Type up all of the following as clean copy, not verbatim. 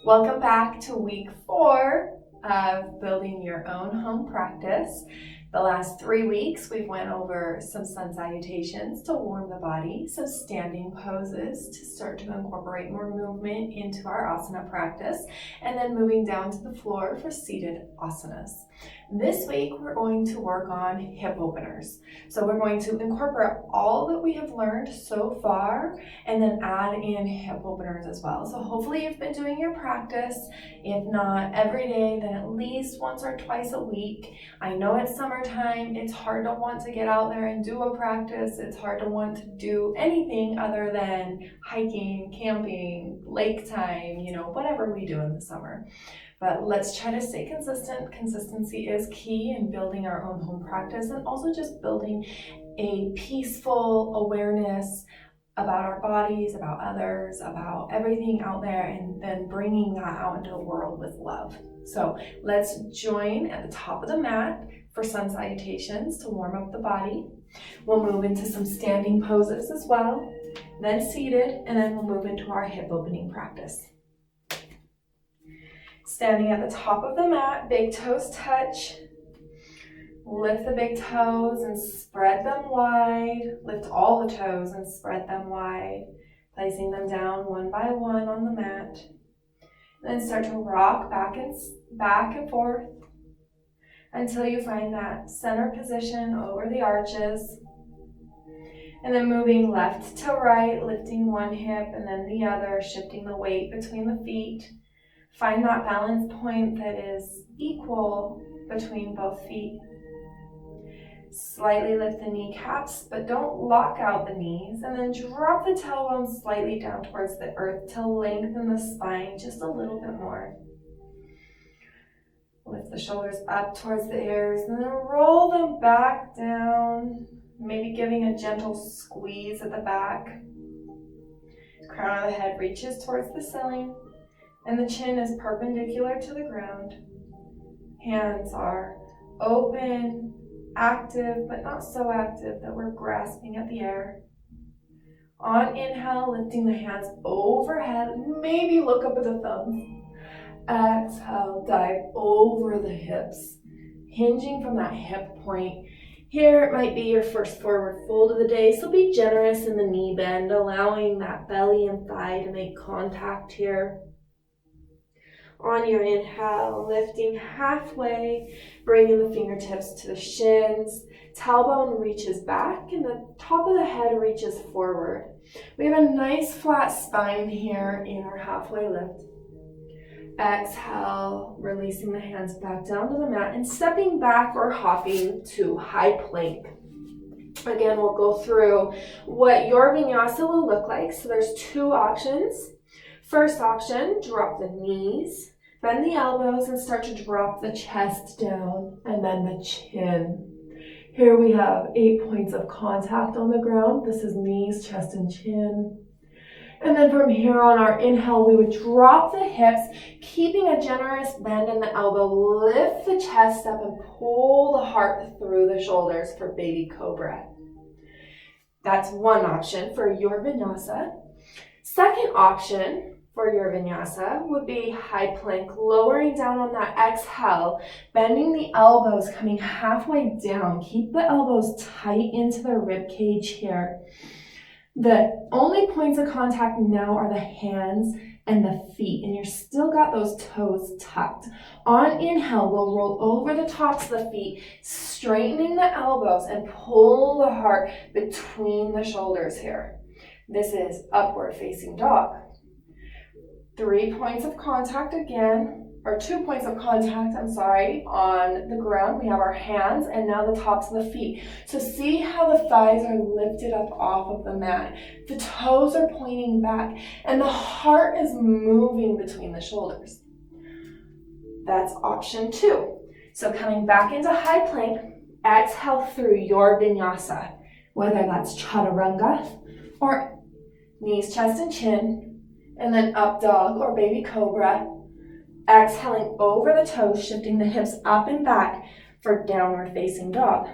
Welcome back to week 4 of building your own home practice. The last 3 weeks we've went over some sun salutations to warm the body, some standing poses to start to incorporate more movement into our asana practice, and then moving down to the floor for seated asanas. This week we're going to work on hip openers. So we're going to incorporate all that we have learned so far and then add in hip openers as well. So hopefully you've been doing your practice, if not every day, then at least once or twice a week. I know it's summertime, it's hard to want to get out there and do a practice. It's hard to want to do anything other than hiking, camping, lake time, whatever we do in the summer. But let's try to stay consistent. Consistency is key in building our own home practice and also just building a peaceful awareness about our bodies, about others, about everything out there, and then bringing that out into the world with love. So let's join at the top of the mat for sun salutations to warm up the body. We'll move into some standing poses as well, then seated, and then we'll move into our hip opening practice. Standing at the top of the mat, big toes touch. Lift the big toes and spread them wide. Lift all the toes and spread them wide, placing them down one by one on the mat. And then start to rock back and forth until you find that center position over the arches. And then moving left to right, lifting one hip and then the other, shifting the weight between the feet. Find that balance point that is equal between both feet. Slightly lift the kneecaps, but don't lock out the knees, and then drop the tailbone slightly down towards the earth to lengthen the spine just a little bit more. Lift the shoulders up towards the ears, and then roll them back down, maybe giving a gentle squeeze at the back. Crown of the head reaches towards the ceiling, and the chin is perpendicular to the ground. Hands are open, active, but not so active that we're grasping at the air. On inhale, lifting the hands overhead, maybe look up at the thumbs. Exhale, dive over the hips, hinging from that hip point. Here it might be your first forward fold of the day, so be generous in the knee bend, allowing that belly and thigh to make contact here. On your inhale, lifting halfway, bringing the fingertips to the shins. Tailbone reaches back and the top of the head reaches forward. We have a nice flat spine here in our halfway lift. Exhale, releasing the hands back down to the mat and stepping back or hopping to high plank. Again, we'll go through what your vinyasa will look like. So there's 2 options. First option, drop the knees, bend the elbows, and start to drop the chest down, and then the chin. Here we have 8 points of contact on the ground. This is knees, chest, and chin. And then from here on our inhale, we would drop the hips, keeping a generous bend in the elbow, lift the chest up and pull the heart through the shoulders for baby cobra. That's one option for your vinyasa. Second option for your vinyasa would be high plank, lowering down on that exhale, bending the elbows, coming halfway down. Keep the elbows tight into the rib cage here. The only points of contact now are the hands and the feet, and you've still got those toes tucked. On inhale, we'll roll over the tops of the feet, straightening the elbows and pull the heart between the shoulders here. This is upward facing dog. 3 points of contact again, or 2 points of contact, on the ground. We have our hands and now the tops of the feet. So see how the thighs are lifted up off of the mat. The toes are pointing back and the heart is moving between the shoulders. That's option 2. So coming back into high plank, exhale through your vinyasa, whether that's chaturanga or knees, chest, and chin, and then up dog or baby cobra. Exhaling over the toes, shifting the hips up and back for downward facing dog.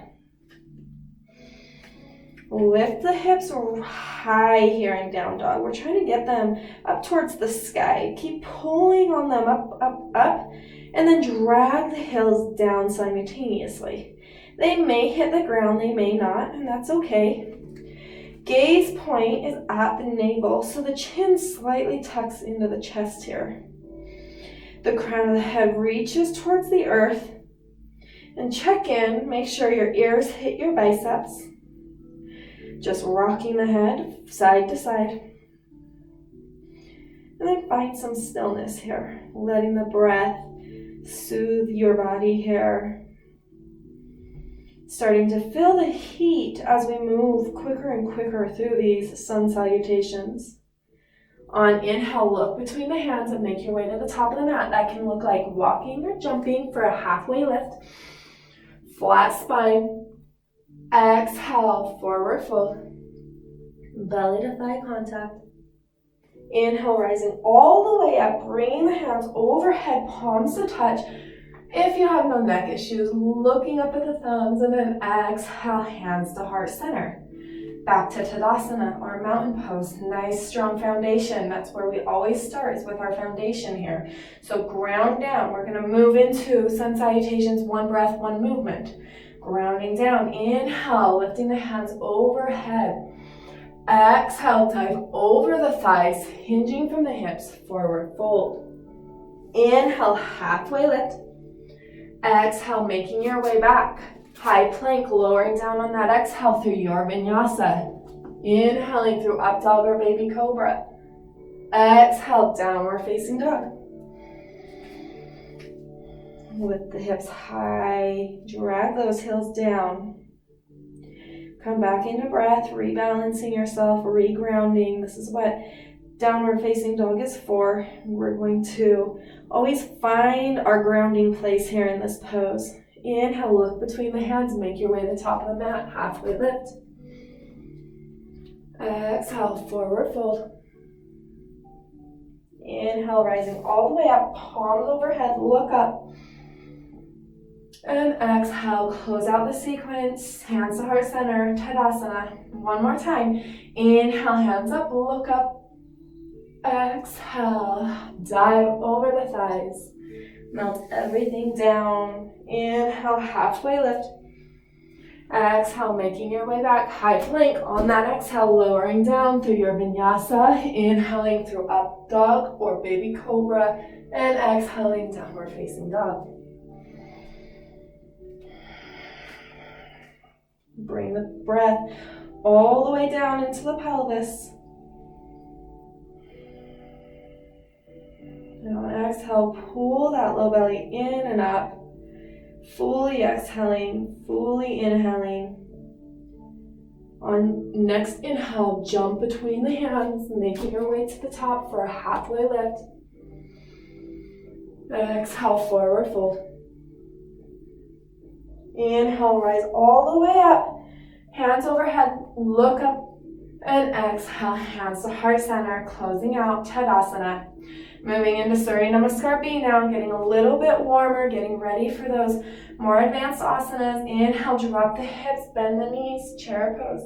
Lift the hips high here in down dog. We're trying to get them up towards the sky. Keep pulling on them up, up, up, and then drag the heels down simultaneously. They may hit the ground, they may not, and that's okay. Gaze point is at the navel, so the chin slightly tucks into the chest here. The crown of the head reaches towards the earth. And check in, make sure your ears hit your biceps. Just rocking the head side to side. And then find some stillness here, letting the breath soothe your body here. Starting to feel the heat as we move quicker and quicker through these sun salutations. On inhale, look between the hands and make your way to the top of the mat. That can look like walking or jumping for a halfway lift. Flat spine. Exhale, forward fold. Belly to thigh contact. Inhale, rising all the way up. Bringing the hands overhead, palms to touch. If you have no neck issues, looking up at the thumbs, and then exhale, hands to heart center. Back to Tadasana, or mountain pose. Nice, strong foundation. That's where we always start, is with our foundation here. So ground down. We're going to move into sun salutations, one breath, one movement. Grounding down. Inhale, lifting the hands overhead. Exhale, dive over the thighs, hinging from the hips, forward fold. Inhale, halfway lift. Exhale, making your way back. High plank, lowering down on that exhale through your vinyasa. Inhaling through up dog or baby cobra. Exhale, downward facing dog. With the hips high, drag those heels down. Come back into breath, rebalancing yourself, regrounding. This is what downward facing dog is for. We're going to always find our grounding place here in this pose. Inhale, look between the hands, make your way to the top of the mat, halfway lift. Exhale, forward fold. Inhale, rising all the way up, palms overhead, look up. And exhale, close out the sequence, hands to heart center, Tadasana. One more time. Inhale, hands up, look up. Exhale, dive over the thighs. Melt everything down. Inhale, halfway lift. Exhale, making your way back. High plank on that exhale, lowering down through your vinyasa. Inhaling through up dog or baby cobra. And exhaling, downward facing dog. Bring the breath all the way down into the pelvis. And on exhale, pull that low belly in and up. Fully exhaling, fully inhaling. On next inhale, jump between the hands, making your way to the top for a halfway lift. Exhale, forward fold. Inhale, rise all the way up. Hands overhead, look up. And exhale, hands to heart center, closing out, Tadasana. Moving into Surya Namaskar B now, getting a little bit warmer, getting ready for those more advanced asanas. Inhale, drop the hips, bend the knees, chair pose.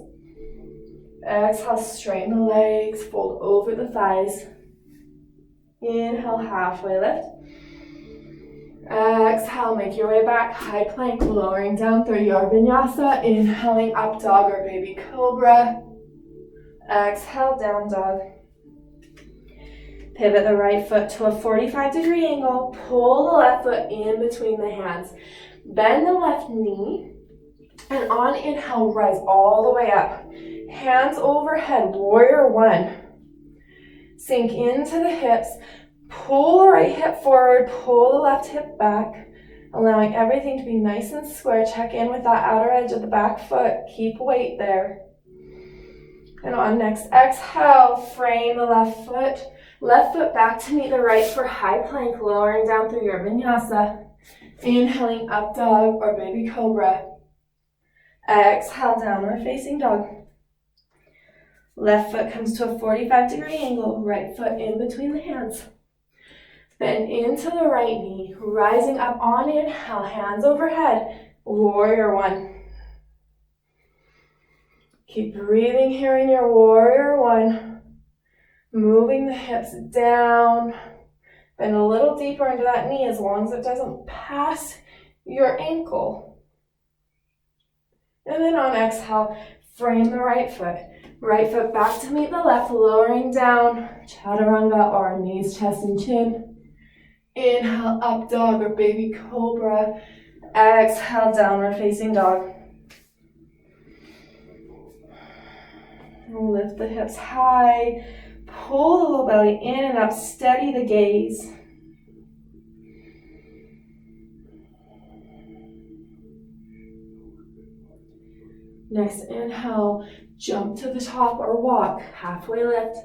Exhale, straighten the legs, fold over the thighs. Inhale, halfway lift. Exhale, make your way back, high plank, lowering down through your vinyasa. Inhaling, up dog or baby cobra. Exhale, down dog. Pivot the right foot to a 45-degree angle. Pull the left foot in between the hands. Bend the left knee. And on inhale, rise all the way up. Hands overhead, warrior one. Sink into the hips. Pull the right hip forward. Pull the left hip back. Allowing everything to be nice and square. Check in with that outer edge of the back foot. Keep weight there. And on next exhale, frame the left foot. Left foot back to meet the right for high plank, lowering down through your vinyasa. Inhaling, up dog or baby cobra. Exhale, downward facing dog. Left foot comes to a 45-degree angle, right foot in between the hands. Bend into the right knee, rising up on inhale, hands overhead, warrior one. Keep breathing here in your warrior one. Moving the hips down. Bend a little deeper into that knee as long as it doesn't pass your ankle. And then on exhale, frame the right foot. Right foot back to meet the left, lowering down, chaturanga or knees, chest, and chin. Inhale, up dog or baby cobra. Exhale, downward facing dog. Lift the hips high. Pull the low belly in and up. Steady the gaze. Next inhale, jump to the top or walk. Halfway lift.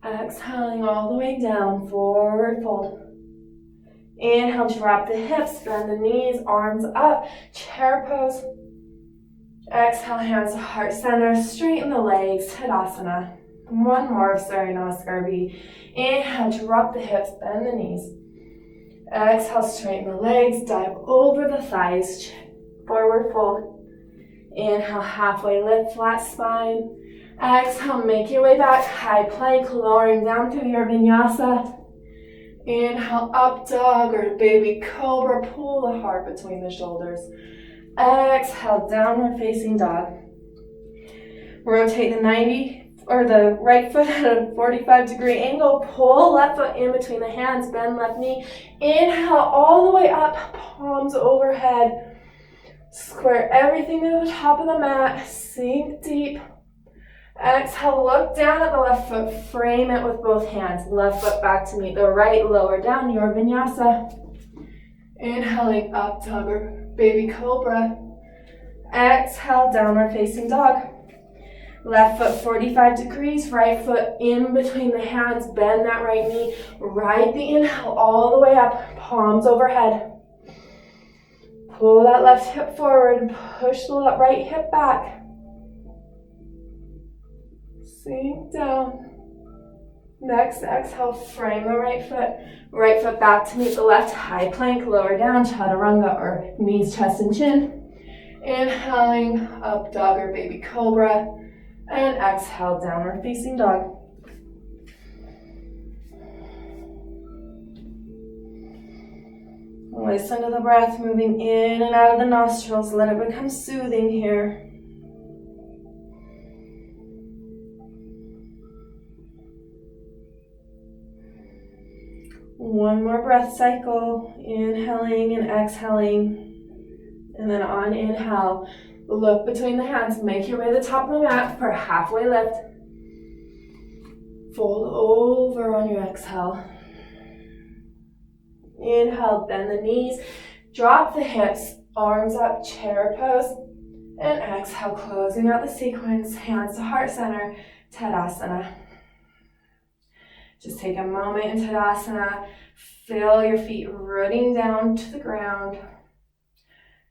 Exhaling all the way down, forward fold. Inhale, drop the hips, bend the knees, arms up, chair pose. Exhale, hands to heart center, straighten the legs, Tadasana. One more, Surya Namaskar. Inhale, drop the hips, bend the knees. Exhale, straighten the legs, dive over the thighs, forward fold. Inhale, halfway lift, flat spine. Exhale, make your way back, high plank, lowering down through your vinyasa. Inhale, up dog or baby cobra, pull the heart between the shoulders. Exhale, downward facing dog. Rotate the 90 or the right foot at a 45-degree angle. Pull left foot in between the hands, bend left knee. Inhale all the way up, palms overhead. Square everything to the top of the mat. Sink deep. Exhale, look down at the left foot. Frame it with both hands. Left foot back to meet the right, lower down your vinyasa. Inhaling up dog or baby cobra. Exhale, downward facing dog. Left foot 45 degrees, right foot in between the hands, bend that right knee, ride the inhale all the way up, palms overhead. Pull that left hip forward and push the right hip back. Sink down. Next exhale, frame the right foot back to meet the left, high plank, lower down, chaturanga or knees, chest, and chin. Inhaling, up dog or baby cobra, and exhale, downward facing dog. Listen to the breath moving in and out of the nostrils. Let it become soothing here. One more breath cycle, inhaling and exhaling. And then on inhale, look between the hands, make your way to the top of the mat for a halfway lift. Fold over on your exhale. Inhale, bend the knees, drop the hips, arms up, chair pose. And exhale, closing out the sequence, hands to heart center, Tadasana. Just take a moment in Tadasana, feel your feet rooting down to the ground.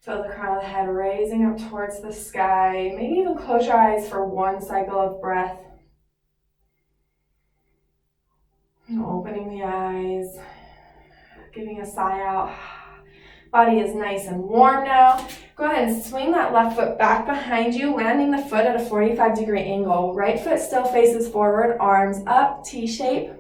Feel the crown of the head raising up towards the sky. Maybe even close your eyes for one cycle of breath. And opening the eyes, giving a sigh out. Body is nice and warm now. Go ahead and swing that left foot back behind you, landing the foot at a 45-degree angle. Right foot still faces forward, arms up, T-shape.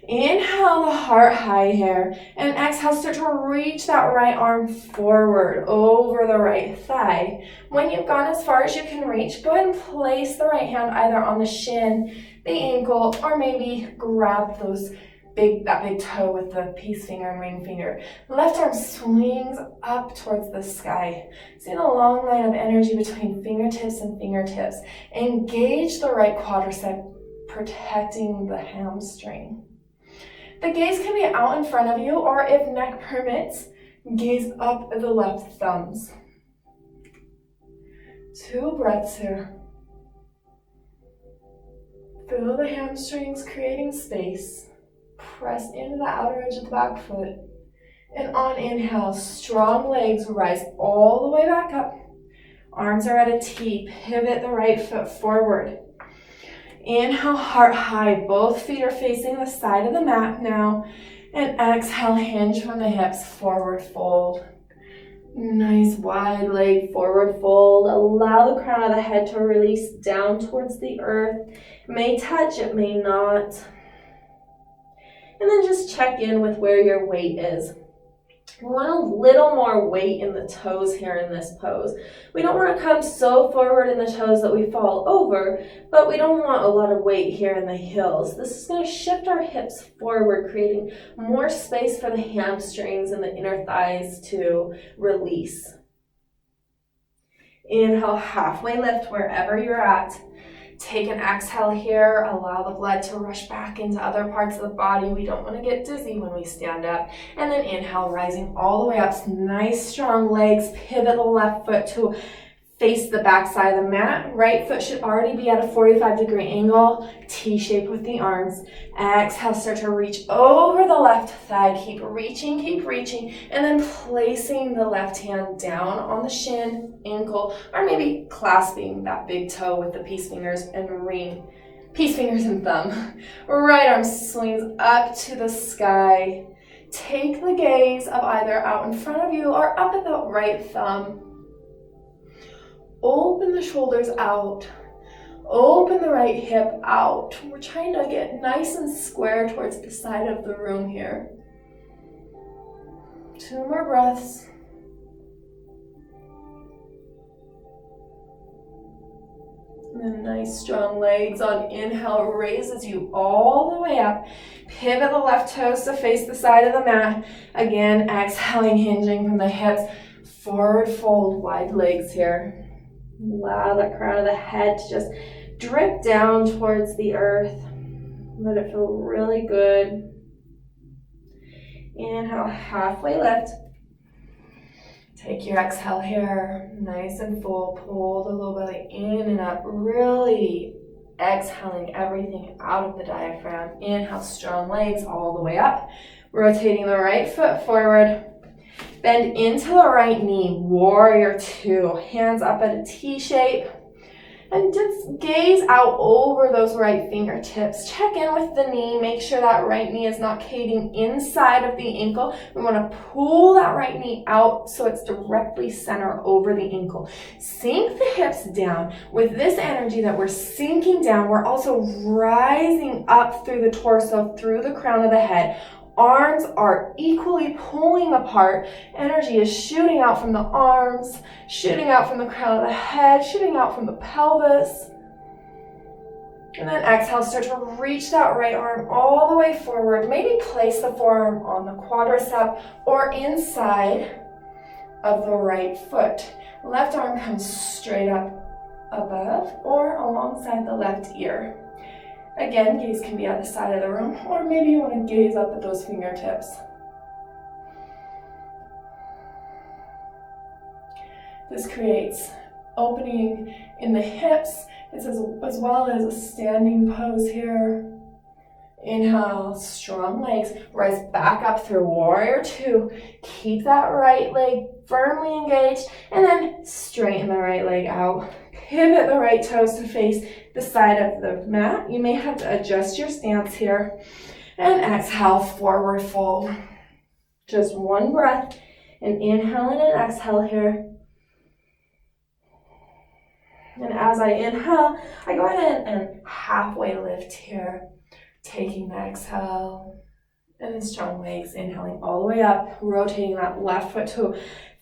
Inhale the heart high here, and exhale, start to reach that right arm forward over the right thigh. When you've gone as far as you can reach, go ahead and place the right hand either on the shin, the ankle, or maybe grab that big toe with the peace finger and ring finger. Left arm swings up towards the sky. See the long line of energy between fingertips and fingertips. Engage the right quadricep, protecting the hamstring. The gaze can be out in front of you, or if neck permits, gaze up at the left thumbs. 2 breaths here. Feel the hamstrings creating space. Press into the outer edge of the back foot. And on inhale, strong legs rise all the way back up. Arms are at a T. Pivot the right foot forward. Inhale, heart high. Both feet are facing the side of the mat now. And exhale, hinge from the hips, forward fold. Nice wide leg forward fold. Allow the crown of the head to release down towards the earth. It may touch, it may not. And then just check in with where your weight is. We want a little more weight in the toes here in this pose. We don't want to come so forward in the toes that we fall over, but we don't want a lot of weight here in the heels. This is going to shift our hips forward, creating more space for the hamstrings and the inner thighs to release. Inhale, halfway lift wherever you're at. Take an exhale here, allow the blood to rush back into other parts of the body. We don't want to get dizzy when we stand up. And then inhale, rising all the way up. Nice strong legs. Pivot the left foot to face the back side of the mat. Right foot should already be at a 45-degree angle. T-shape with the arms. Exhale, start to reach over the left thigh. Keep reaching, and then placing the left hand down on the shin, ankle, or maybe clasping that big toe with the peace fingers and ring. Peace fingers and thumb. Right arm swings up to the sky. Take the gaze of either out in front of you or up at the right thumb. Open the shoulders out. Open the right hip out. We're trying to get nice and square towards the side of the room here. 2 more breaths. And then nice strong legs on inhale raises you all the way up. Pivot the left toes to face the side of the mat. Again, exhaling, hinging from the hips. Forward fold, wide legs here. Allow that crown of the head to just drip down towards the earth. Let it feel really good. Inhale, halfway lift. Take your exhale here, nice and full. Pull the low belly in and up, really exhaling everything out of the diaphragm. Inhale, strong legs all the way up. Rotating the right foot forward. Bend into the right knee, warrior 2. Hands up at a T shape. And just gaze out over those right fingertips. Check in with the knee. Make sure that right knee is not caving inside of the ankle. We want to pull that right knee out so it's directly center over the ankle. Sink the hips down. With this energy that we're sinking down, we're also rising up through the torso, through the crown of the head. Arms are equally pulling apart. Energy is shooting out from the arms, shooting out from the crown of the head, shooting out from the pelvis. And then exhale, start to reach that right arm all the way forward. Maybe place the forearm on the quadricep or inside of the right foot. Left arm comes straight up above or alongside the left ear. Again, gaze can be at the side of the room, or maybe you want to gaze up at those fingertips. This creates opening in the hips. It's as well as a standing pose here. Inhale, strong legs. Rise back up through warrior 2. Keep that right leg firmly engaged, and then straighten the right leg out. Pivot the right toes to face the side of the mat. You may have to adjust your stance here. And exhale, forward fold. Just 1 breath. And inhale and an exhale here. And as I inhale, I go ahead and halfway lift here. Taking the exhale. And then strong legs, inhaling all the way up. Rotating that left foot to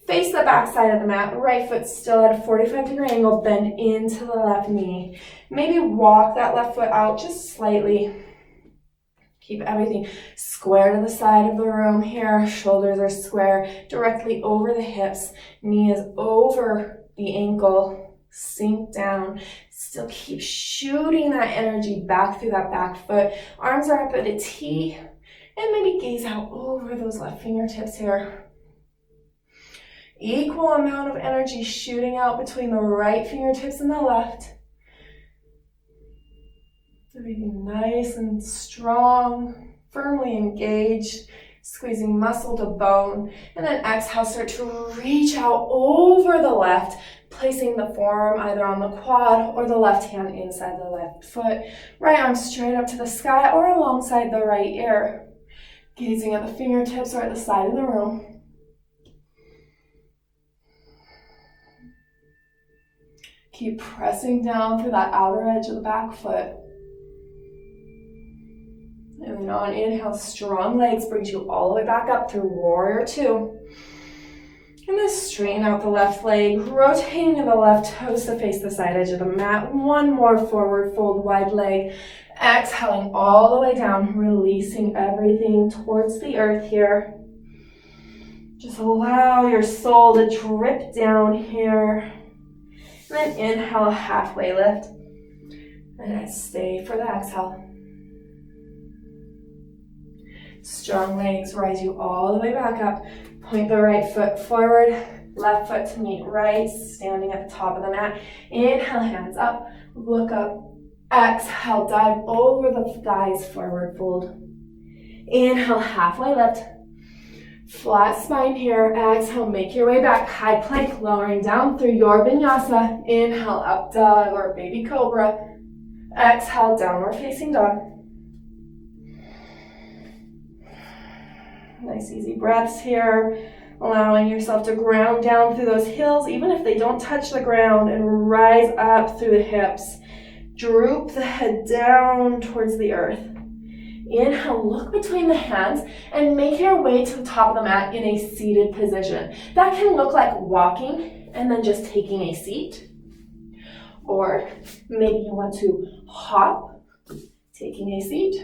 face the back side of the mat. Right foot still at a 45-degree angle. Bend into the left knee. Maybe walk that left foot out just slightly. Keep everything square to the side of the room here. Shoulders are square, directly over the hips. Knee is over the ankle. Sink down. Still keep shooting that energy back through that back foot. Arms are up at a T. And maybe gaze out over those left fingertips here. Equal amount of energy shooting out between the right fingertips and the left. Everything nice and strong, firmly engaged, squeezing muscle to bone. And then exhale, start to reach out over the left, placing the forearm either on the quad or the left hand inside the left foot. Right arm straight up to the sky or alongside the right ear. Gazing at the fingertips or at the side of the room. Keep pressing down through that outer edge of the back foot. And then on inhale, strong legs brings you all the way back up through warrior two. And then straighten out the left leg, rotating the left toes to face the side edge of the mat. One more forward fold, wide leg. Exhaling all the way down, releasing everything towards the earth here. Just allow your soul to drip down here. And then inhale, halfway lift. And then stay for the exhale. Strong legs rise you all the way back up. Point the right foot forward, left foot to meet right, standing at the top of the mat. Inhale, hands up, look up. Exhale, dive over the thighs, forward fold. Inhale, halfway lift. Flat spine here. Exhale, make your way back. High plank, lowering down through your vinyasa. Inhale, up dog or baby cobra. Exhale, downward facing dog. Nice easy breaths here, allowing yourself to ground down through those heels, even if they don't touch the ground, and rise up through the hips. Droop the head down towards the earth. Inhale, look between the hands and make your way to the top of the mat in a seated position. That can look like walking and then just taking a seat. Or maybe you want to hop, taking a seat.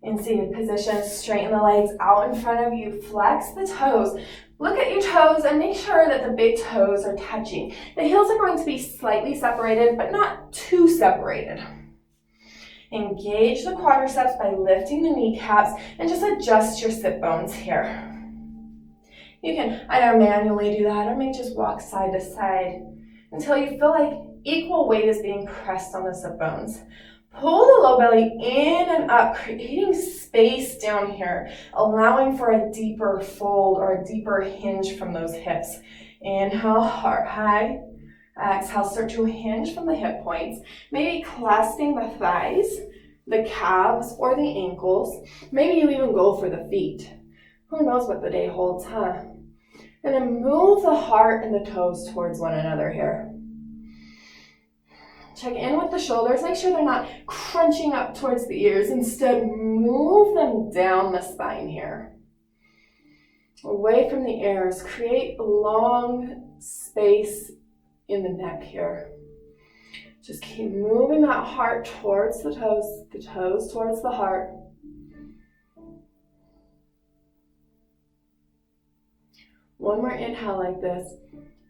In seated position, straighten the legs out in front of you, flex the toes. Look at your toes and make sure that the big toes are touching. The heels are going to be slightly separated, but not too separated. Engage the quadriceps by lifting the kneecaps and just adjust your sit bones here. You can either manually do that or maybe just walk side to side until you feel like equal weight is being pressed on the sit bones. Pull the low belly in and up, creating space down here, allowing for a deeper fold or a deeper hinge from those hips. Inhale, heart high. Exhale, start to hinge from the hip points, maybe clasping the thighs, the calves, or the ankles. Maybe you even go for the feet. Who knows what the day holds, huh? And then move the heart and the toes towards one another here. Check in with the shoulders. Make sure they're not crunching up towards the ears. Instead, move them down the spine here. Away from the ears. Create a long space in the neck here. Just keep moving that heart towards the toes towards the heart. One more inhale like this.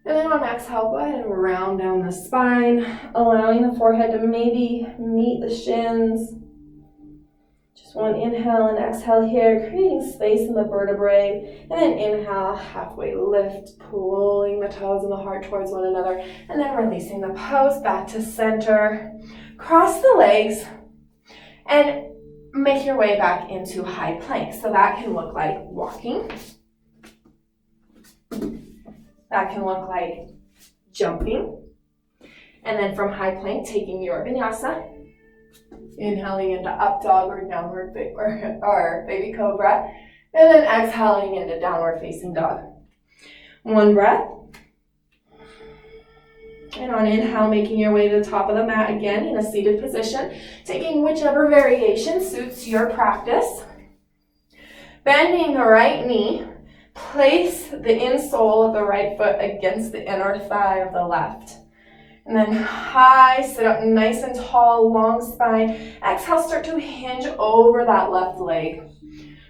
And then on exhale, go ahead and round down the spine, allowing the forehead to maybe meet the shins. Just one inhale and exhale here, creating space in the vertebrae. And then inhale, halfway lift, pulling the toes and the heart towards one another. And then releasing the pose back to center. Cross the legs and make your way back into high plank. So that can look like walking. That can look like jumping. And then from high plank, taking your vinyasa. Inhaling into up dog or downward or baby cobra. And then exhaling into downward facing dog. One breath. And on inhale, making your way to the top of the mat again in a seated position. Taking whichever variation suits your practice. Bending the right knee. Place the insole of the right foot against the inner thigh of the left. And then high, sit up nice and tall, long spine. Exhale, start to hinge over that left leg.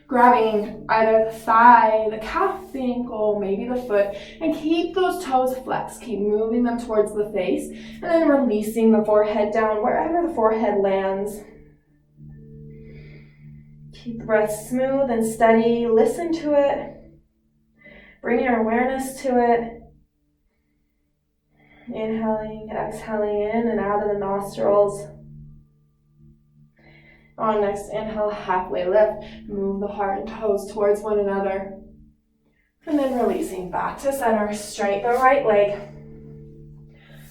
Grabbing either the thigh, the calf, the ankle, maybe the foot, and keep those toes flexed. Keep moving them towards the face, and then releasing the forehead down wherever the forehead lands. Keep the breath smooth and steady. Listen to it. Bring your awareness to it. Inhaling, exhaling in and out of the nostrils. On next inhale, halfway lift. Move the heart and toes towards one another. And then releasing back to center. Straight the right leg.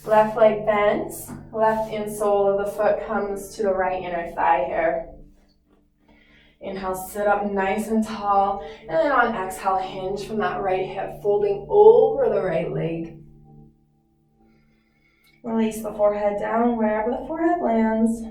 Left leg bends. Left insole of the foot comes to the right inner thigh here. Inhale, sit up nice and tall. And then on exhale, hinge from that right hip, folding over the right leg. Release the forehead down wherever the forehead lands.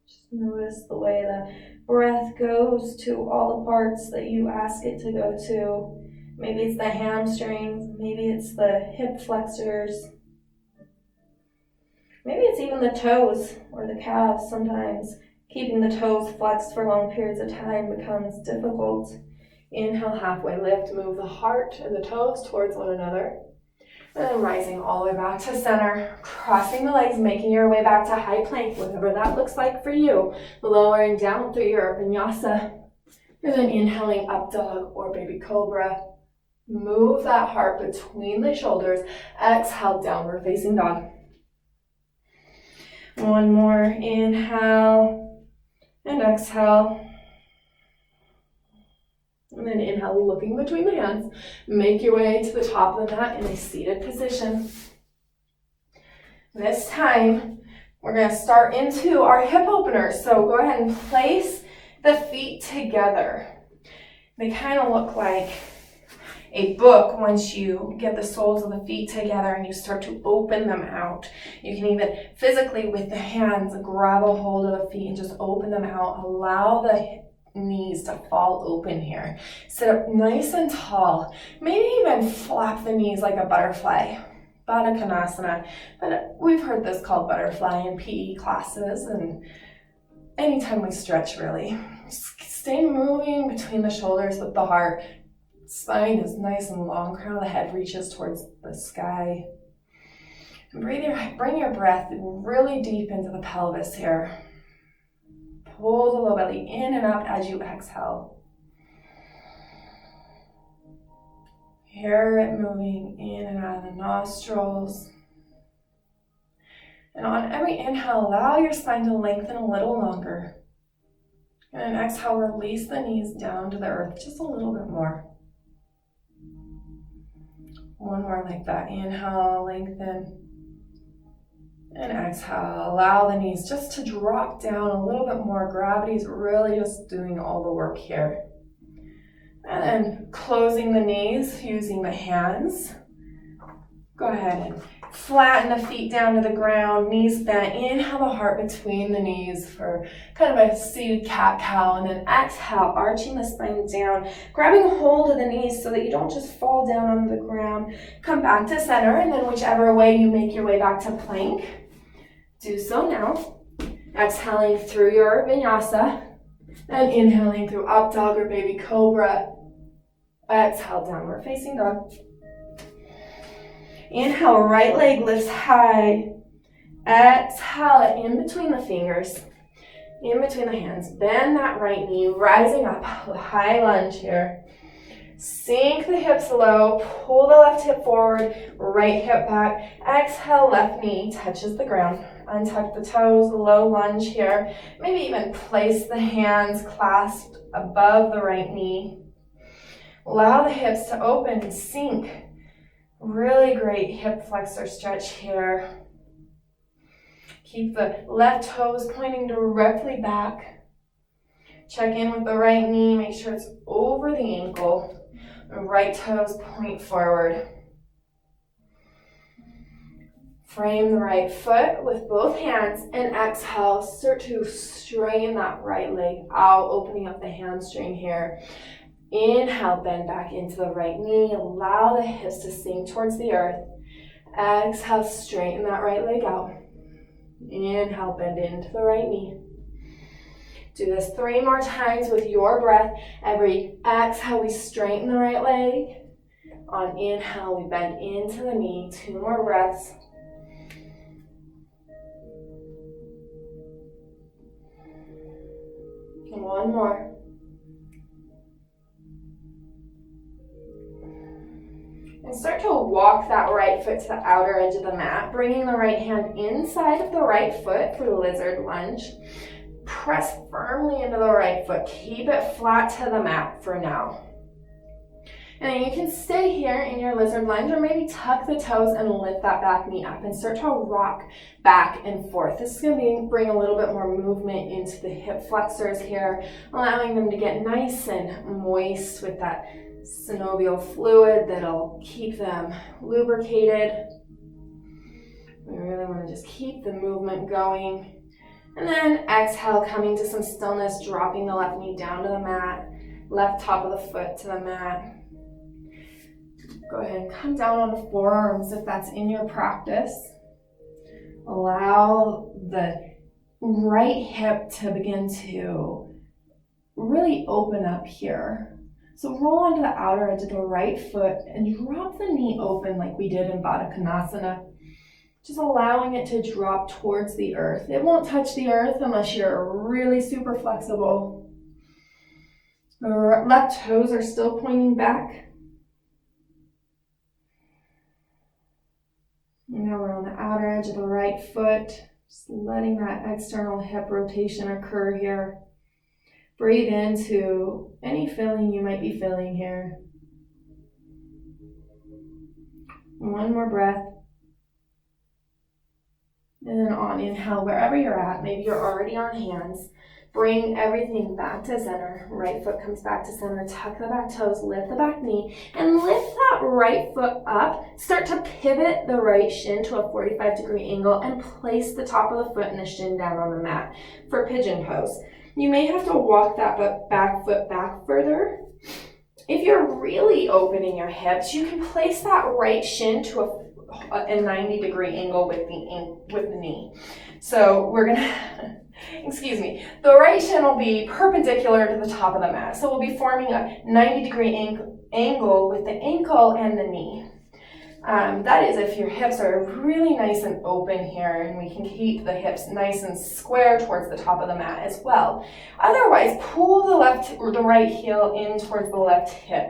Just notice the way the breath goes to all the parts that you ask it to go to. Maybe it's the hamstrings, maybe it's the hip flexors. Maybe it's even the toes or the calves sometimes. Keeping the toes flexed for long periods of time becomes difficult. Inhale, halfway lift, move the heart and the toes towards one another. And then rising all the way back to center, crossing the legs, making your way back to high plank, whatever that looks like for you. Lowering down through your vinyasa. And then inhaling up dog or baby cobra. Move that heart between the shoulders. Exhale, downward facing dog. One more, inhale and exhale. And then inhale, looking between the hands. Make your way to the top of the mat in a seated position. This time, we're going to start into our hip openers. So go ahead and place the feet together. They kind of look like a book once you get the soles of the feet together and you start to open them out. You can even physically with the hands grab a hold of the feet and just open them out. Allow the knees to fall open here. Sit up nice and tall. Maybe even flap the knees like a butterfly. Baddha Konasana. But we've heard this called butterfly in PE classes and anytime we stretch really. Stay moving between the shoulders with the heart. Spine is nice and long. Crown of the head reaches towards the sky. And bring your breath really deep into the pelvis here. Pull the low belly in and up as you exhale. Hear it moving in and out of the nostrils. And on every inhale, allow your spine to lengthen a little longer. And an exhale, release the knees down to the earth just a little bit more. One more like that. Inhale, lengthen. And exhale, allow the knees just to drop down a little bit more. Gravity is really just doing all the work here. And then closing the knees using the hands. Go ahead and flatten the feet down to the ground, knees bent. Inhale the heart between the knees for kind of a seated cat-cow. And then exhale, arching the spine down, grabbing hold of the knees so that you don't just fall down on the ground. Come back to center, and then whichever way you make your way back to plank, do so now. Exhaling through your vinyasa, and inhaling through up dog or baby cobra. Exhale, downward facing dog. Inhale, right leg lifts high. Exhale it in between the fingers, in between the hands. Bend that right knee, rising up, high lunge here. Sink the hips low, pull the left hip forward, right hip back. Exhale, left knee touches the ground. Untuck the toes, low lunge here. Maybe even place the hands clasped above the right knee. Allow the hips to open and sink. Really great hip flexor stretch here. Keep the left toes pointing directly back. Check in with the right knee, make sure it's over the ankle. The right toes point forward. Frame the right foot with both hands and exhale, start to straighten that right leg out, opening up the hamstring here. Inhale, bend back into the right knee. Allow the hips to sink towards the earth. Exhale, straighten that right leg out. Inhale, bend into the right knee. Do this 3 more times with your breath. Every exhale, we straighten the right leg. On inhale, we bend into the knee. 2 more breaths. And 1 more. And start to walk that right foot to the outer edge of the mat, bringing the right hand inside of the right foot for the lizard lunge. Press firmly into the right foot. Keep it flat to the mat for now. And then you can stay here in your lizard lunge, or maybe tuck the toes and lift that back knee up and start to rock back and forth. This is going to bring a little bit more movement into the hip flexors here, allowing them to get nice and moist with that synovial fluid that'll keep them lubricated. We really want to just keep the movement going. And then exhale, coming to some stillness, dropping the left knee down to the mat, left top of the foot to the mat. Go ahead and come down on the forearms if that's in your practice. Allow the right hip to begin to really open up here. So roll onto the outer edge of the right foot and drop the knee open like we did in Baddha Konasana. Just allowing it to drop towards the earth. It won't touch the earth unless you're really super flexible. The left toes are still pointing back. And now we're on the outer edge of the right foot. Just letting that external hip rotation occur here. Breathe into any feeling you might be feeling here. One more breath. And then on inhale, wherever you're at, maybe you're already on hands, bring everything back to center. Right foot comes back to center, tuck the back toes, lift the back knee, and lift that right foot up. Start to pivot the right shin to a 45-degree angle and place the top of the foot and the shin down on the mat for pigeon pose. You may have to walk that back foot back further. If you're really opening your hips, you can place that right shin to a 90-degree angle with the knee. So we're gonna, excuse me, the right shin will be perpendicular to the top of the mat. So we'll be forming a 90-degree angle with the ankle and the knee. That is if your hips are really nice and open here, and we can keep the hips nice and square towards the top of the mat as well. Otherwise, pull the right heel in towards the left hip.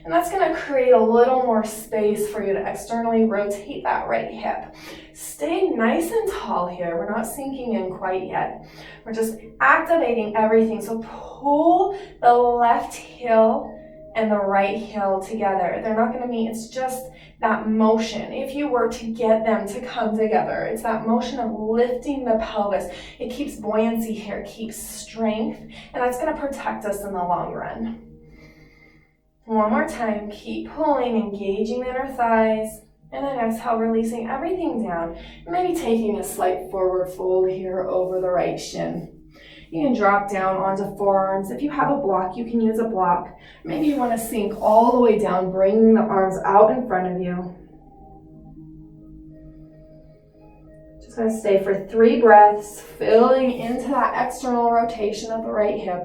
And that's going to create a little more space for you to externally rotate that right hip. Stay nice and tall here. We're not sinking in quite yet. We're just activating everything. So pull the left heel and the right heel together. They're not going to meet. It's just that motion. If you were to get them to come together, it's that motion of lifting the pelvis. It keeps buoyancy here, keeps strength, and that's going to protect us in the long run. One more time, keep pulling, engaging the inner thighs, and then exhale, releasing everything down. Maybe taking a slight forward fold here over the right shin. You can drop down onto forearms. If you have a block, you can use a block. Maybe you want to sink all the way down, bringing the arms out in front of you. Just going to stay for 3 breaths, filling into that external rotation of the right hip.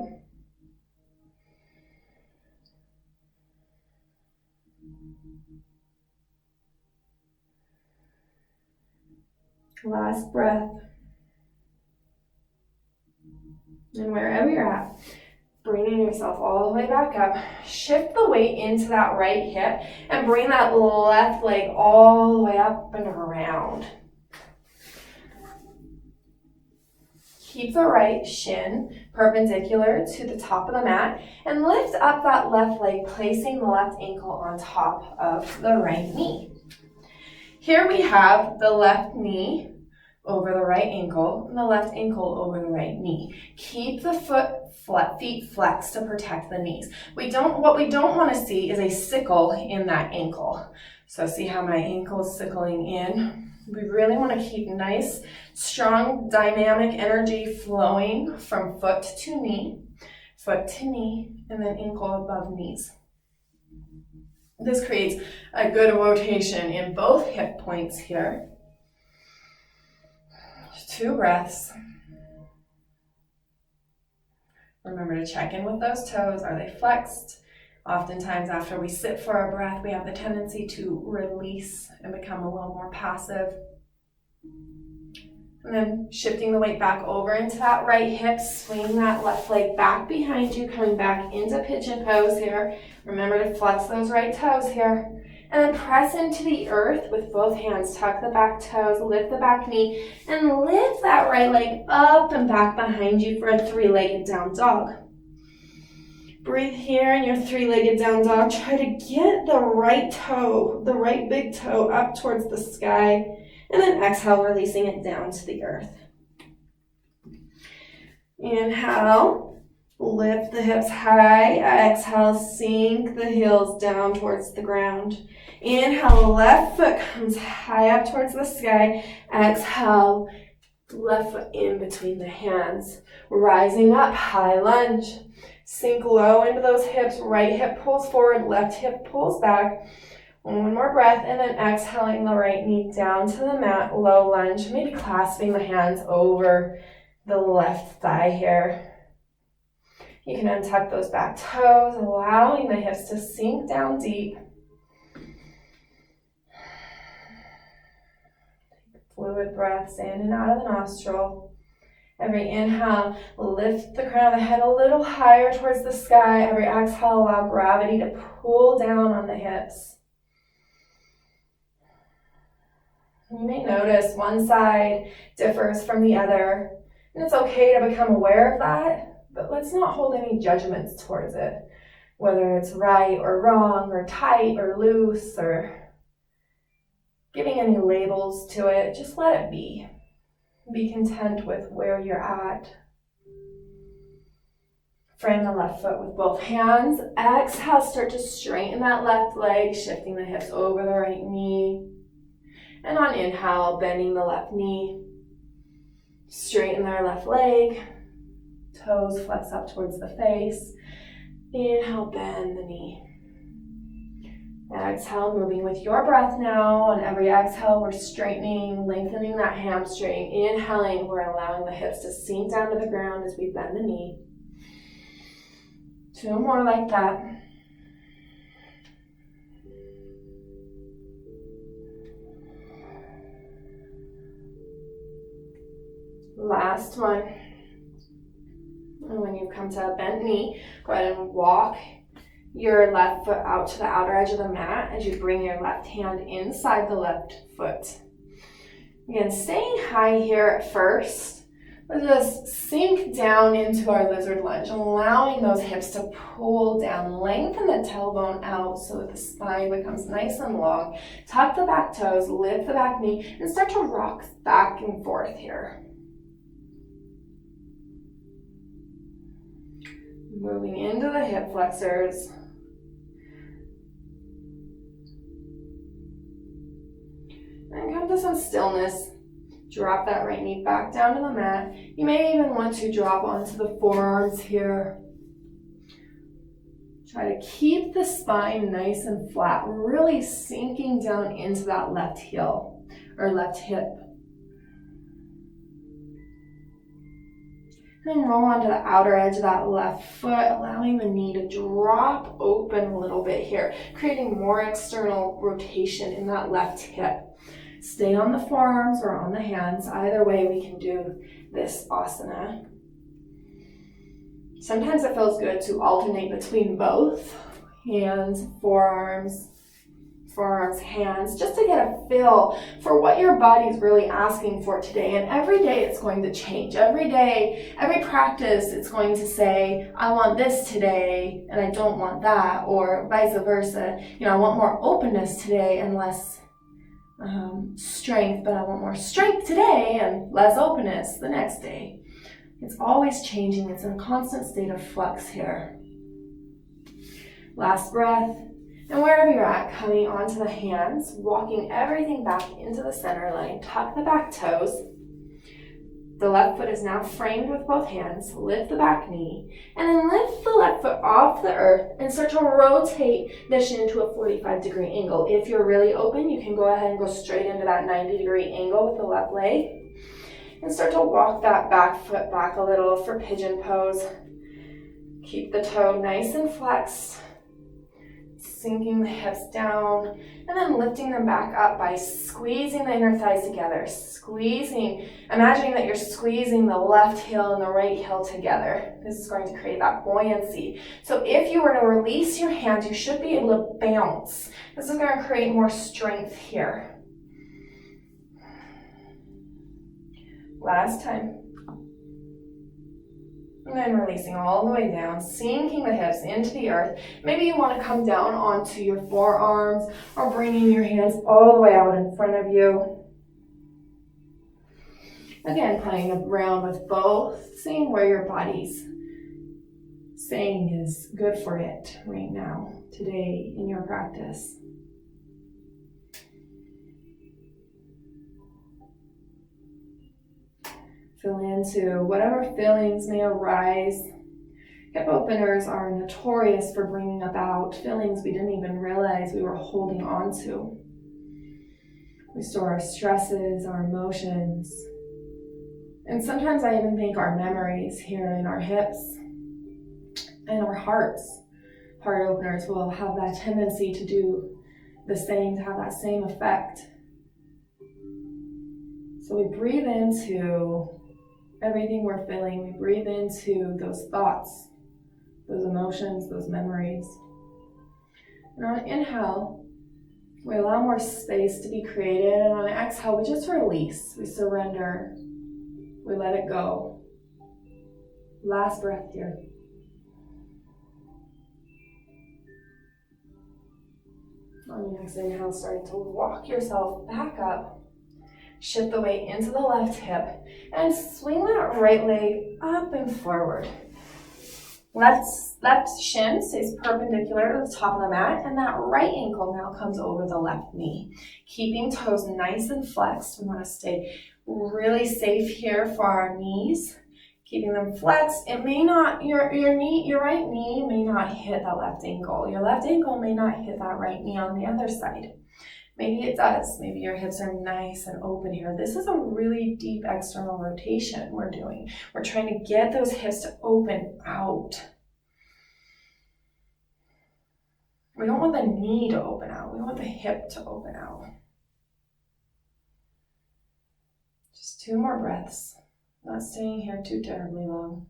Last breath. And wherever you're at, bringing yourself all the way back up, shift the weight into that right hip and bring that left leg all the way up and around. Keep the right shin perpendicular to the top of the mat and lift up that left leg, placing the left ankle on top of the right knee. Here we have the left knee over the right ankle and the left ankle over the right knee. Keep the feet flexed to protect the knees. What we don't want to see is a sickle in that ankle. So see how my ankle is sickling in? We really want to keep nice, strong, dynamic energy flowing from foot to knee, and then ankle above knees. This creates a good rotation in both hip points here. 2 breaths. Remember to check in with those toes. Are they flexed? Oftentimes after we sit for a breath, we have the tendency to release and become a little more passive. And then shifting the weight back over into that right hip, swing that left leg back behind you, coming back into pigeon pose here. Remember to flex those right toes here. And then press into the earth with both hands. Tuck the back toes, lift the back knee, and lift that right leg up and back behind you for a 3-legged down dog. Breathe here in your three-legged down dog. Try to get the right toe, the right big toe up towards the sky. And then exhale, releasing it down to the earth. Inhale, lift the hips high. Exhale, sink the heels down towards the ground. Inhale, left foot comes high up towards the sky. Exhale, left foot in between the hands. Rising up, high lunge. Sink low into those hips. Right hip pulls forward, left hip pulls back. One more breath, and then exhaling the right knee down to the mat, low lunge. Maybe clasping the hands over the left thigh here. You can untuck those back toes, allowing the hips to sink down deep. Fluid breaths in and out of the nostril. Every inhale, lift the crown of the head a little higher towards the sky. Every exhale, allow gravity to pull down on the hips. You may notice one side differs from the other, and it's okay to become aware of that, but let's not hold any judgments towards it, whether it's right or wrong or tight or loose or giving any labels to it. Just let it be. Be content with where you're at. Frame the left foot with both hands. Exhale, start to straighten that left leg, shifting the hips over the right knee. And on inhale, bending the left knee. Straighten their left leg. Toes flex up towards the face. Inhale, bend the knee. Exhale, moving with your breath now. On every exhale, we're straightening, lengthening that hamstring. Inhaling, we're allowing the hips to sink down to the ground as we bend the knee. 2 more like that. Last one. And when you come to a bent knee, go ahead and walk your left foot out to the outer edge of the mat as you bring your left hand inside the left foot. Again, staying high here at first. Let's just sink down into our lizard lunge, allowing those hips to pull down. Lengthen the tailbone out so that the spine becomes nice and long. Tuck the back toes, lift the back knee, and start to rock back and forth here. Moving into the hip flexors. And come to some stillness. Drop that right knee back down to the mat. You may even want to drop onto the forearms here. Try to keep the spine nice and flat, really sinking down into that left heel or left hip. And then roll onto the outer edge of that left foot, allowing the knee to drop open a little bit here, creating more external rotation in that left hip. Stay on the forearms or on the hands. Either way, we can do this asana. Sometimes it feels good to alternate between both. Hands, forearms, hands, just to get a feel for what your body's really asking for today. And every day it's going to change. Every day, every practice, it's going to say, I want this today and I don't want that, or vice versa. I want more openness today and less strength, but I want more strength today and less openness the next day. It's always changing. It's in a constant state of flux here. Last breath. And wherever you're at, coming onto the hands, walking everything back into the center line. Tuck the back toes. The left foot is now framed with both hands. Lift the back knee. And then lift the left foot off the earth and start to rotate the shin to a 45-degree angle. If you're really open, you can go ahead and go straight into that 90-degree angle with the left leg. And start to walk that back foot back a little for pigeon pose. Keep the toe nice and flexed. Sinking the hips down and then lifting them back up by squeezing the inner thighs together. Squeezing, imagining that you're squeezing the left heel and the right heel together. This is going to create that buoyancy. So if you were to release your hands, you should be able to bounce. This is going to create more strength here. Last time. And then releasing all the way down, sinking the hips into the earth. Maybe you want to come down onto your forearms or bringing your hands all the way out in front of you. Again, playing around with both, seeing where your body's saying is good for it right now, today in your practice. Feel into whatever feelings may arise. Hip openers are notorious for bringing about feelings we didn't even realize we were holding on to. We store our stresses, our emotions, and sometimes I even think our memories here in our hips and our hearts. Heart openers will have that tendency to do the same, to have that same effect. So we breathe into everything we're feeling. We breathe into those thoughts, those emotions, those memories. And on inhale, we allow more space to be created. And on exhale, we just release. We surrender. We let it go. Last breath here. On your next inhale, starting to walk yourself back up. Shift the weight into the left hip and swing that right leg up and forward. Left shin stays perpendicular to the top of the mat, and that right ankle now comes over the left knee. Keeping toes nice and flexed. We want to stay really safe here for our knees. Keeping them flexed. It may not, your right knee may not hit that left ankle. Your left ankle may not hit that right knee on the other side. Maybe it does. Maybe your hips are nice and open here. This is a really deep external rotation we're doing. We're trying to get those hips to open out. We don't want the knee to open out. We want the hip to open out. Just 2 more breaths. Not staying here too terribly long.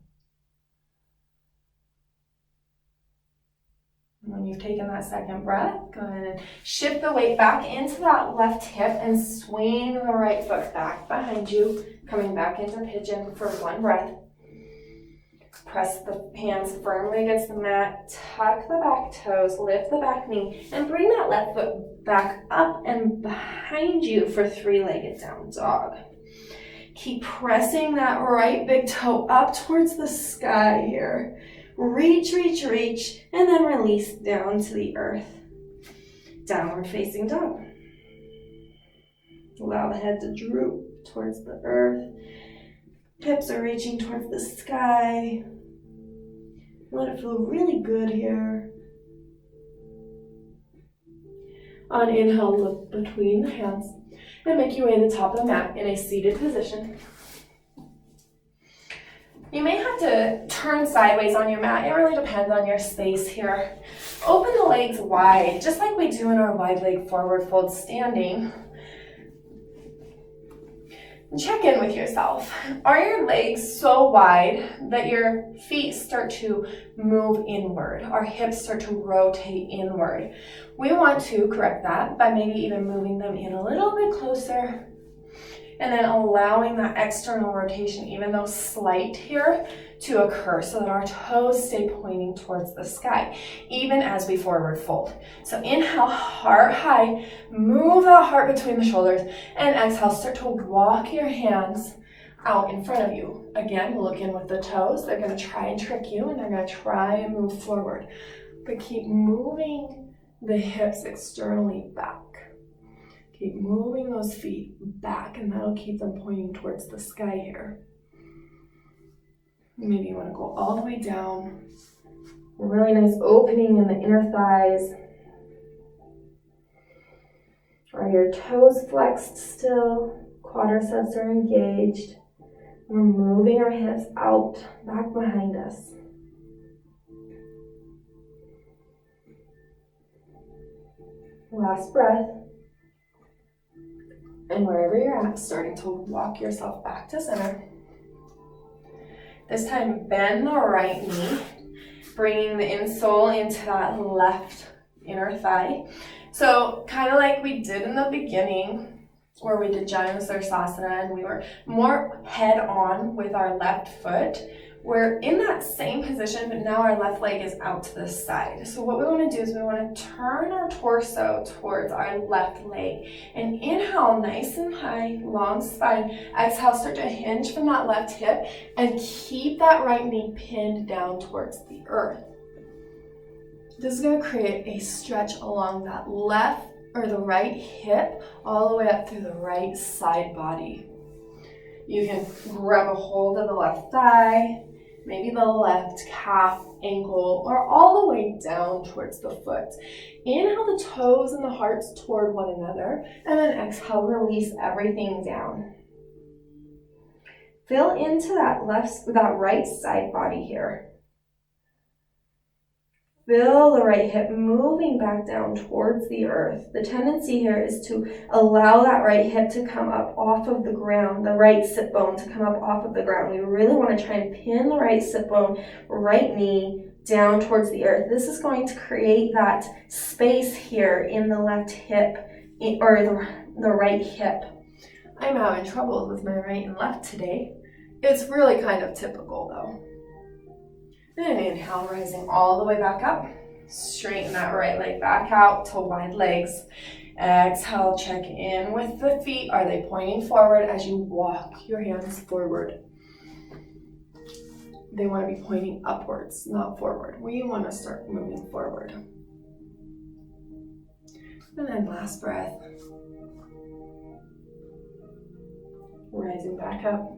When you've taken that second breath, go ahead and shift the weight back into that left hip and swing the right foot back behind you, coming back into pigeon for 1 breath. Press the hands firmly against the mat, tuck the back toes, lift the back knee, and bring that left foot back up and behind you for 3-legged down dog. Keep pressing that right big toe up towards the sky here. Reach, reach, reach, and then release down to the earth. Downward facing dog. Allow the head to droop towards the earth. Hips are reaching towards the sky. Let it feel really good here. On inhale, look between the hands and make your way to the top of the mat in a seated position. You may have to turn sideways on your mat. It really depends on your space here. Open the legs wide, just like we do in our wide leg forward fold standing. And check in with yourself. Are your legs so wide that your feet start to move inward? Our hips start to rotate inward? We want to correct that by maybe even moving them in a little bit closer. And then allowing that external rotation, even though slight here, to occur so that our toes stay pointing towards the sky, even as we forward fold. So inhale, heart high, move the heart between the shoulders, and exhale, start to walk your hands out in front of you. Again, look in with the toes. They're going to try and trick you, and they're going to try and move forward. But keep moving the hips externally back. Keep moving those feet back, and that'll keep them pointing towards the sky here. Maybe you want to go all the way down. A really nice opening in the inner thighs. Are your toes flexed still? Quadriceps are engaged. We're moving our hips out, back behind us. Last breath. And wherever you're at, starting to walk yourself back to center. This time, bend the right knee, bringing the insole into that left inner thigh. So kind of like we did in the beginning, where we did Janu Sirsasana and we were more head on with our left foot, We're in that same position, but now our left leg is out to the side. So what we want to do is we want to turn our torso towards our left leg. And inhale, nice and high, long spine. Exhale, start to hinge from that left hip and keep that right knee pinned down towards the earth. This is going to create a stretch along that left or the right hip all the way up through the right side body. You can grab a hold of the left thigh, maybe the left calf, ankle, or all the way down towards the foot. Inhale the toes and the hearts toward one another, and then exhale, release everything down. Feel into that right side body here. Feel the right hip moving back down towards the earth. The tendency here is to allow that right hip to come up off of the ground, the right sit bone to come up off of the ground. We really want to try and pin the right sit bone, right knee down towards the earth. This is going to create that space here in the left hip, or the right hip. I'm having trouble with my right and left today. It's really kind of typical though. And inhale, rising all the way back up. Straighten that right leg back out to wide legs. Exhale, check in with the feet. Are they pointing forward as you walk your hands forward? They want to be pointing upwards, not forward. We want to start moving forward. And then last breath. Rising back up.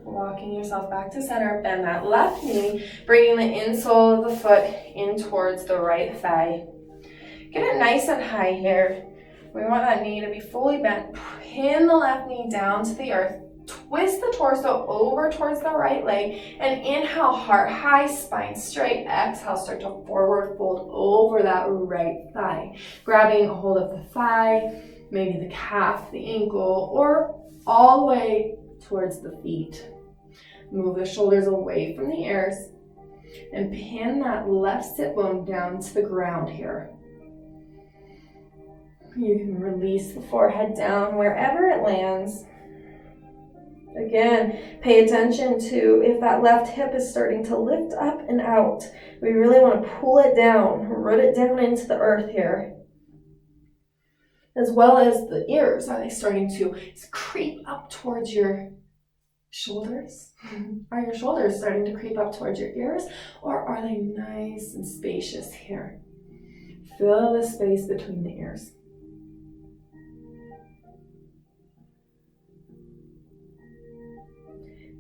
Walking yourself back to center, bend that left knee, bringing the insole of the foot in towards the right thigh. Get it nice and high here. We want that knee to be fully bent. Pin the left knee down to the earth. Twist the torso over towards the right leg, and inhale, heart high, spine straight. Exhale, start to forward fold over that right thigh. Grabbing a hold of the thigh, maybe the calf, the ankle, or all the way towards the feet. Move the shoulders away from the ears and pin that left sit bone down to the ground here. You can release the forehead down wherever it lands. Again, pay attention to if that left hip is starting to lift up and out. We really want to pull it down, root it down into the earth here. As well as the ears. Are they starting to creep up towards your shoulders? Are your shoulders starting to creep up towards your ears? Or are they nice and spacious here? Fill the space between the ears.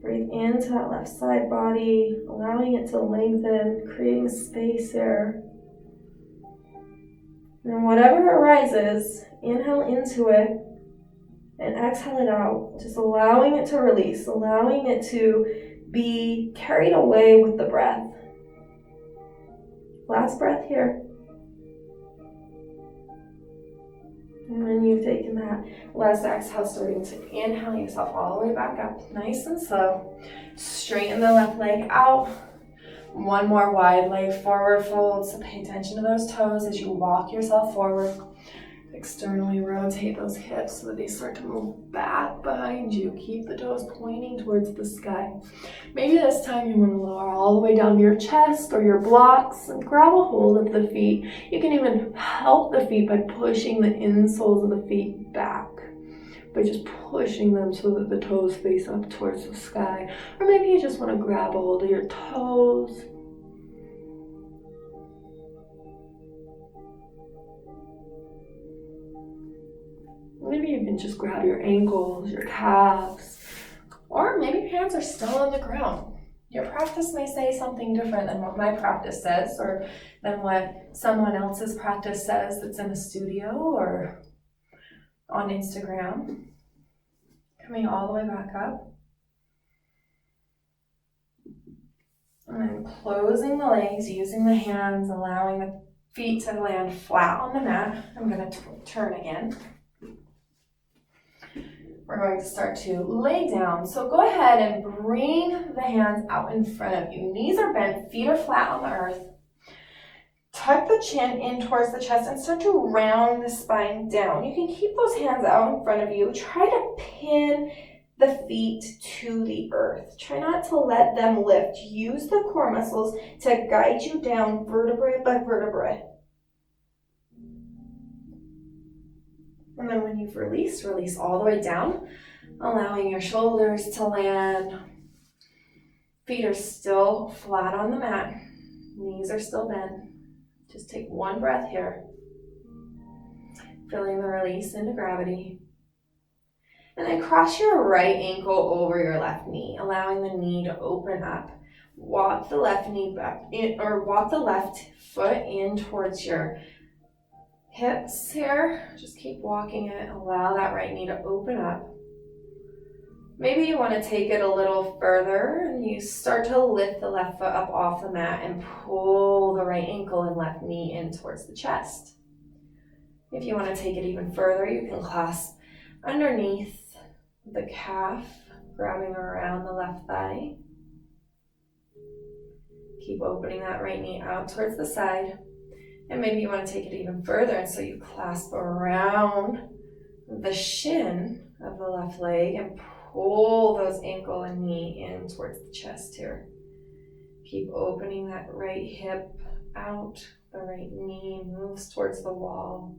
Breathe into that left side body, allowing it to lengthen, creating space here. And whatever arises, inhale into it and exhale it out. Just allowing it to release, allowing it to be carried away with the breath. Last breath here. And when you've taken that last exhale, starting to inhale yourself all the way back up, nice and slow. Straighten the left leg out. One more wide leg forward fold, so pay attention to those toes as you walk yourself forward. Externally rotate those hips so that they start to move back behind you. Keep the toes pointing towards the sky. Maybe this time you want to lower all the way down to your chest or your blocks and grab a hold of the feet. You can even help the feet by pushing the insoles of the feet back, by just pushing them so that the toes face up towards the sky. Or maybe you just want to grab a hold of your toes. Maybe you can just grab your ankles, your calves, or maybe your hands are still on the ground. Your practice may say something different than what my practice says, or than what someone else's practice says that's in a studio or on Instagram. Coming all the way back up. And then closing the legs, using the hands, allowing the feet to land flat on the mat. I'm going to turn again. We're going to start to lay down. So go ahead and bring the hands out in front of you. Knees are bent, feet are flat on the earth. Tuck the chin in towards the chest and start to round the spine down. You can keep those hands out in front of you. Try to pin the feet to the earth. Try not to let them lift. Use the core muscles to guide you down vertebrae by vertebrae. And then when you've released, release all the way down, allowing your shoulders to land. Feet are still flat on the mat. Knees are still bent. Just take one breath here. Feeling the release into gravity. And then cross your right ankle over your left knee, allowing the knee to open up. Walk the left knee back in, or walk the left foot in towards your hips here. Just keep walking it. Allow that right knee to open up. Maybe you want to take it a little further and you start to lift the left foot up off the mat and pull the right ankle and left knee in towards the chest. If you want to take it even further, you can clasp underneath the calf, grabbing around the left thigh. Keep opening that right knee out towards the side. And maybe you want to take it even further, and so you clasp around the shin of the left leg and pull those ankle and knee in towards the chest here. Keep opening that right hip out. The right knee moves towards the wall.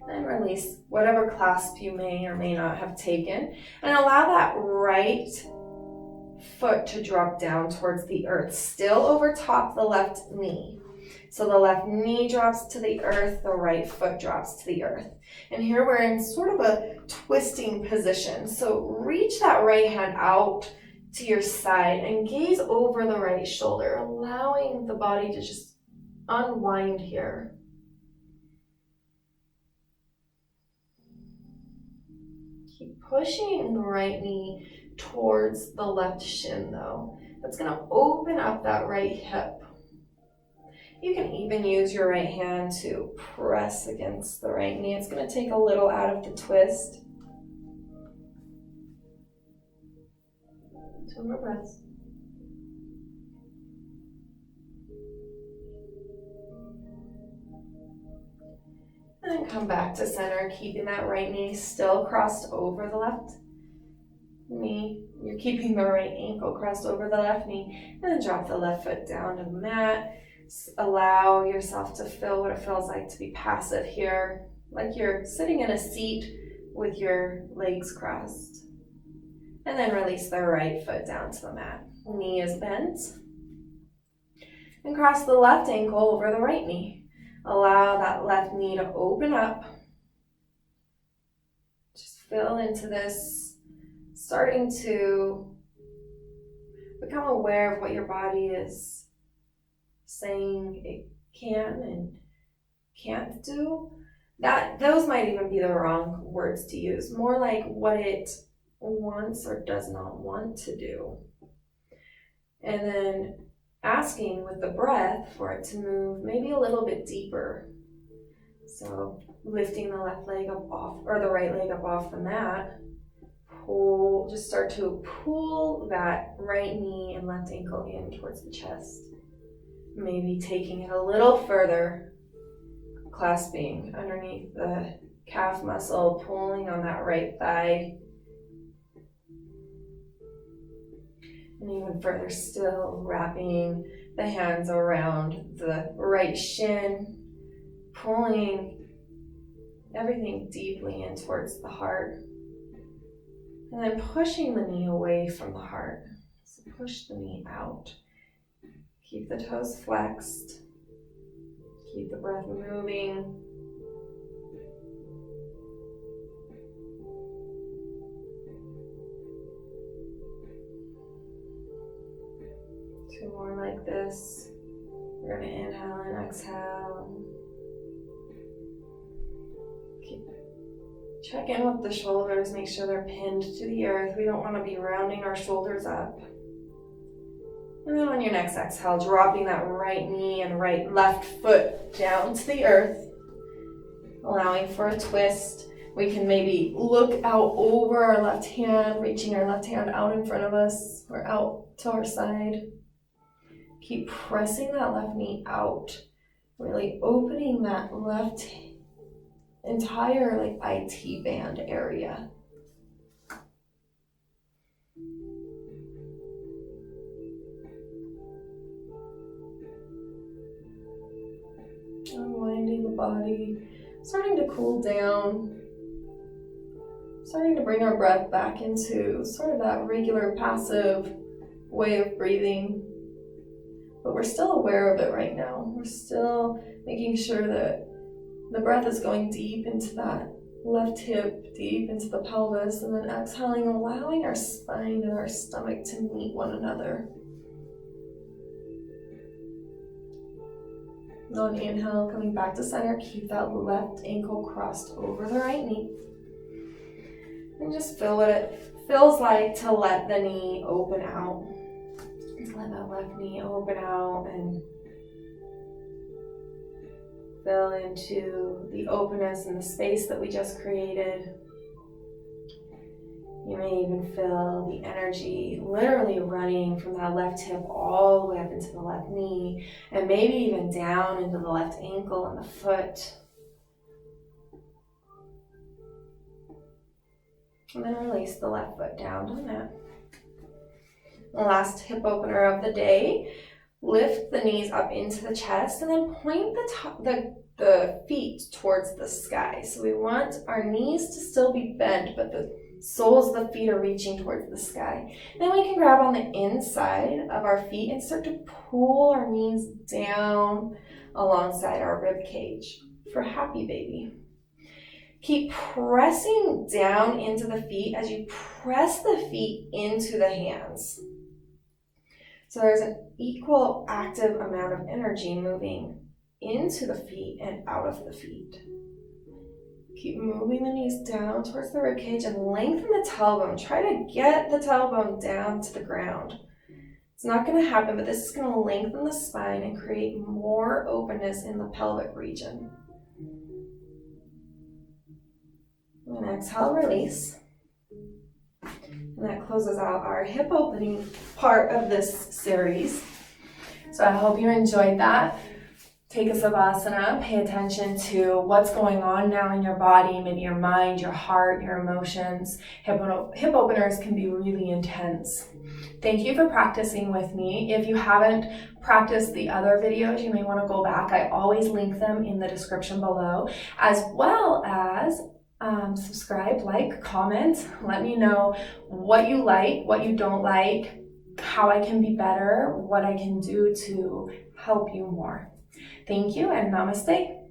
And release whatever clasp you may or may not have taken. And allow that right foot to drop down towards the earth, still over top the left knee. So the left knee drops to the earth, the right foot drops to the earth. And here we're in sort of a twisting position. So reach that right hand out to your side and gaze over the right shoulder, allowing the body to just unwind here. Keep pushing the right knee towards the left shin though. That's going to open up that right hip. You can even use your right hand to press against the right knee. It's going to take a little out of the twist. 2 more breaths. And then come back to center, keeping that right knee still crossed over the left knee. You're keeping the right ankle crossed over the left knee. And then drop the left foot down to the mat. Allow yourself to feel what it feels like to be passive here, like you're sitting in a seat with your legs crossed. And then release the right foot down to the mat. Knee is bent. And cross the left ankle over the right knee. Allow that left knee to open up. Just feel into this, starting to become aware of what your body is saying it can and can't do. Those might even be the wrong words to use. More like what it wants or does not want to do. And then asking with the breath for it to move maybe a little bit deeper. So lifting the left leg up off, or the right leg up off the mat. Just start to pull that right knee and left ankle in towards the chest. Maybe taking it a little further, clasping underneath the calf muscle, pulling on that right thigh. And even further still, wrapping the hands around the right shin, pulling everything deeply in towards the heart. And then pushing the knee away from the heart. So push the knee out. Keep the toes flexed. Keep the breath moving. Two more like this. We're going to inhale and exhale. Check in with the shoulders. Make sure they're pinned to the earth. We don't want to be rounding our shoulders up. And then on your next exhale, dropping that right knee and left foot down to the earth, allowing for a twist. We can maybe look out over our left hand, reaching our left hand out in front of us or out to our side. Keep pressing that left knee out, really opening that left entire like IT band area. Unwinding the body, starting to cool down, starting to bring our breath back into sort of that regular passive way of breathing. But we're still aware of it right now. We're still making sure that the breath is going deep into that left hip, deep into the pelvis, and then exhaling, allowing our spine and our stomach to meet one another. On inhale, coming back to center, keep that left ankle crossed over the right knee. And just feel what it feels like to let the knee open out. Just let that left knee open out and feel into the openness and the space that we just created. You may even feel the energy literally running from that left hip all the way up into the left knee, and maybe even down into the left ankle and the foot. And then release the left foot down to the mat. The last hip opener of the day. Lift the knees up into the chest and then point the feet towards the sky. So we want our knees to still be bent, but the soles of the feet are reaching towards the sky. Then we can grab on the inside of our feet and start to pull our knees down alongside our rib cage for happy baby. Keep pressing down into the feet as you press the feet into the hands. So there's an equal active amount of energy moving into the feet and out of the feet. Keep moving the knees down towards the ribcage and lengthen the tailbone. Try to get the tailbone down to the ground. It's not going to happen, but this is going to lengthen the spine and create more openness in the pelvic region. And exhale, release. And that closes out our hip opening part of this series. So I hope you enjoyed that. Take a savasana, pay attention to what's going on now in your body, maybe your mind, your heart, your emotions. Hip openers can be really intense. Thank you for practicing with me. If you haven't practiced the other videos, you may want to go back. I always link them in the description below, as well as subscribe, like, comment. Let me know what you like, what you don't like, how I can be better, what I can do to help you more. Thank you and namaste.